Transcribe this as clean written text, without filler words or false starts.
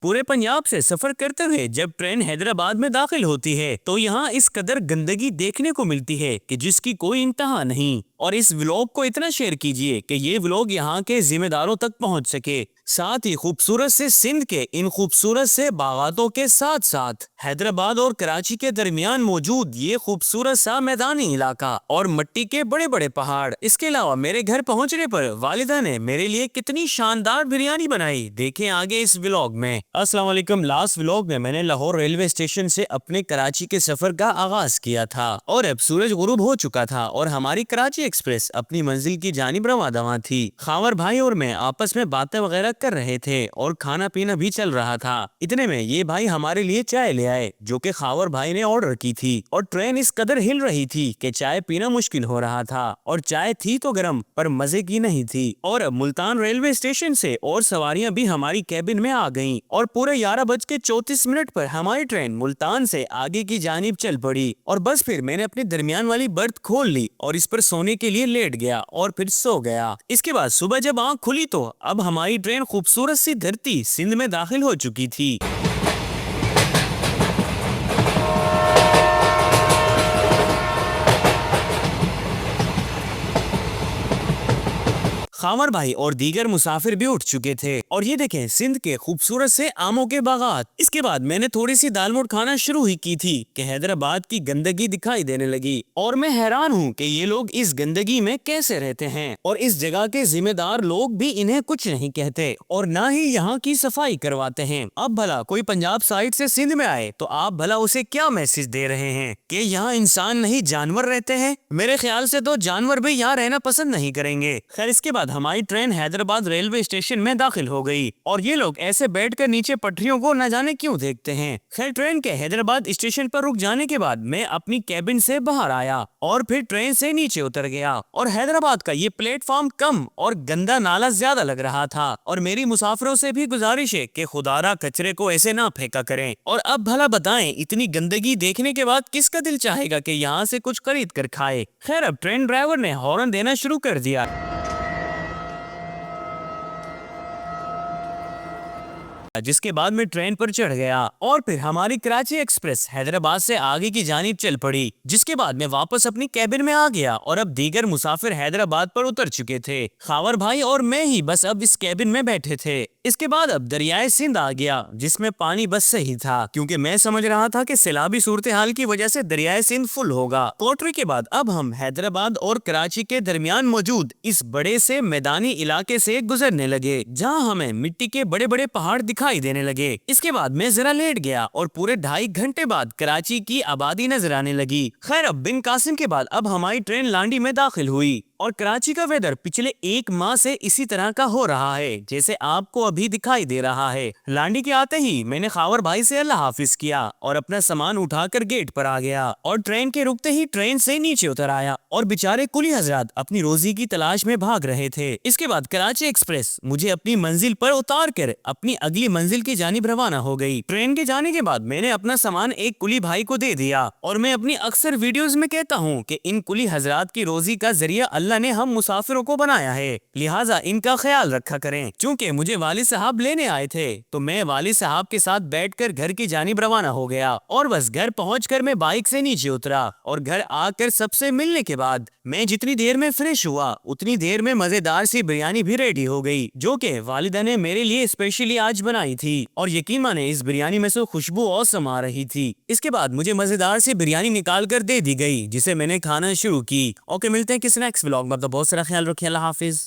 پورے پنجاب سے سفر کرتے ہوئے جب ٹرین حیدرآباد میں داخل ہوتی ہے تو یہاں اس قدر گندگی دیکھنے کو ملتی ہے کہ جس کی کوئی انتہا نہیں۔ اور اس ولاگ کو اتنا شیئر کیجئے کہ یہ ولاگ یہاں کے ذمہ داروں تک پہنچ سکے۔ ساتھ ہی خوبصورت سے سندھ کے ان خوبصورت سے باغاتوں کے ساتھ ساتھ حیدرآباد اور کراچی کے درمیان موجود یہ خوبصورت سا میدانی علاقہ اور مٹی کے بڑے بڑے پہاڑ، اس کے علاوہ میرے گھر پہنچنے پر والدہ نے میرے لیے کتنی شاندار بریانی بنائی، دیکھیں آگے اس ولاگ میں۔ السلام علیکم۔ لاسٹ ولاگ میں نے لاہور ریلوے اسٹیشن سے اپنے کراچی کے سفر کا آغاز کیا تھا اور اب سورج غروب ہو چکا تھا اور ہماری کراچی ایکسپریس اپنی منزل کی جانب رواں دواں تھی۔ خاور بھائی اور میں آپس میں باتیں وغیرہ کر رہے تھے اور کھانا پینا بھی چل رہا تھا۔ اتنے میں یہ بھائی ہمارے لیے چائے لے آئے جو کہ خاور بھائی نے آرڈر کی تھی، اور ٹرین اس قدر ہل رہی تھی کہ چائے پینا مشکل ہو رہا تھا، اور چائے تھی تو گرم پر مزے کی نہیں تھی۔ اور ملتان ریلوے اسٹیشن سے اور سواریاں بھی ہماری کیبن میں آ گئیں اور پورے 11:34 پر ہماری ٹرین ملتان سے آگے کی جانب چل پڑی، اور بس پھر میں نے اپنی درمیان والی برتھ کھول لی اور اس پر سونے کے لیے لیٹ گیا اور پھر سو گیا۔ اس کے بعد صبح جب آنکھ کھلی تو اب ہماری ٹرین خوبصورت سی دھرتی سندھ میں داخل ہو چکی تھی۔ خاور بھائی اور دیگر مسافر بھی اٹھ چکے تھے، اور یہ دیکھیں سندھ کے خوبصورت سے آموں کے باغات۔ اس کے بعد میں نے تھوڑی سی دال موٹ کھانا شروع ہی کی تھی کہ حیدرآباد کی گندگی دکھائی دینے لگی، اور میں حیران ہوں کہ یہ لوگ اس گندگی میں کیسے رہتے ہیں، اور اس جگہ کے ذمہ دار لوگ بھی انہیں کچھ نہیں کہتے اور نہ ہی یہاں کی صفائی کرواتے ہیں۔ اب بھلا کوئی پنجاب سائڈ سے سندھ میں آئے تو آپ بھلا اسے کیا میسج دے رہے ہیں کہ یہاں انسان نہیں جانور رہتے ہیں؟ میرے خیال سے تو جانور بھی یہاں رہنا پسند نہیں کریں گے۔ خیر، اس کے بعد ہماری ٹرین حیدرآباد ریلوے اسٹیشن میں داخل ہو گئی، اور یہ لوگ ایسے بیٹھ کر نیچے پٹریوں کو نہ جانے کیوں دیکھتے ہیں۔ خیر، ٹرین کے حیدرآباد اسٹیشن پر رک جانے کے بعد میں اپنی کیبن سے باہر آیا اور پھر ٹرین سے نیچے اتر گیا، اور حیدرآباد کا یہ پلیٹ فارم کم اور گندا نالا زیادہ لگ رہا تھا، اور میری مسافروں سے بھی گزارش ہے کہ خدا را کچرے کو ایسے نہ پھینکا کریں۔ اور اب بھلا بتائیں اتنی گندگی دیکھنے کے بعد کس کا دل چاہے گا کہ یہاں سے کچھ خرید کر کھائے؟ خیر، اب ٹرین ڈرائیور نے ہارن دینا شروع کر دیا، جس کے بعد میں ٹرین پر چڑھ گیا اور پھر ہماری کراچی ایکسپریس حیدرآباد سے آگے کی جانب چل پڑی، جس کے بعد میں واپس اپنی کیبن میں آ گیا اور اب دیگر مسافر حیدرآباد پر اتر چکے تھے۔ خاور بھائی اور میں ہی بس اب اس کیبن میں بیٹھے تھے۔ اس کے بعد اب دریائے سندھ آ گیا، جس میں پانی بس صحیح تھا کیونکہ میں سمجھ رہا تھا کہ سیلابی صورتحال کی وجہ سے دریائے سندھ فل ہوگا۔ کوٹری کے بعد اب ہم حیدرآباد اور کراچی کے درمیان موجود اس بڑے سے میدانی علاقے سے گزرنے لگے جہاں ہمیں مٹی کے بڑے بڑے پہاڑ دکھائی دینے لگے۔ اس کے بعد میں ذرا لیٹ گیا اور پورے 2.5 گھنٹے بعد کراچی کی آبادی نظر آنے لگی۔ خیر، اب بن قاسم کے بعد اب ہماری ٹرین لانڈی میں داخل ہوئی، اور کراچی کا ویدر پچھلے 1 ماہ سے اسی طرح کا ہو رہا ہے جیسے آپ کو ابھی دکھائی دے رہا ہے۔ لانڈی کے آتے ہی میں نے خاور بھائی سے اللہ حافظ کیا اور اپنا سامان اٹھا کر گیٹ پر آ گیا، اور ٹرین کے رکتے ہی ٹرین سے نیچے اتر آیا، اور بیچارے کلی حضرات اپنی روزی کی تلاش میں بھاگ رہے تھے۔ اس کے بعد کراچی ایکسپریس مجھے اپنی منزل پر اتار کر اپنی اگلی منزل کی جانب روانہ ہو گئی۔ ٹرین کے جانے کے بعد میں نے اپنا سامان ایک کلی بھائی کو دے دیا، اور میں اپنی اکثر ویڈیوز میں کہتا ہوں کہ ان کلی حضرات کی روزی کا ذریعہ اللہ نے ہم مسافروں کو بنایا ہے، لہٰذا ان کا خیال رکھا کریں۔ چونکہ مجھے والد صاحب لینے آئے تھے تو میں والد صاحب کے ساتھ بیٹھ کر گھر کی جانب روانہ ہو گیا، اور بس گھر پہنچ کر میں بائک سے نیچے اترا، اور گھر آ کر سب سے ملنے کے بعد میں جتنی دیر میں فریش ہوا اتنی دیر میں مزیدار سی بریانی بھی ریڈی ہو گئی جو کہ والدہ نے میرے لیے اسپیشلی آج بنائی تھی، اور یقین مانے اس بریانی میں سے خوشبو اوسم آ رہی تھی۔ اس کے بعد مجھے مزیدار سی بریانی نکال کر دے دی گئی جسے میں نے کھانا شروع کی۔ اوکے، ملتے ہیں کسی نیکسٹ ولاگ میں، بہت سارا خیال رکھیں، اللہ حافظ۔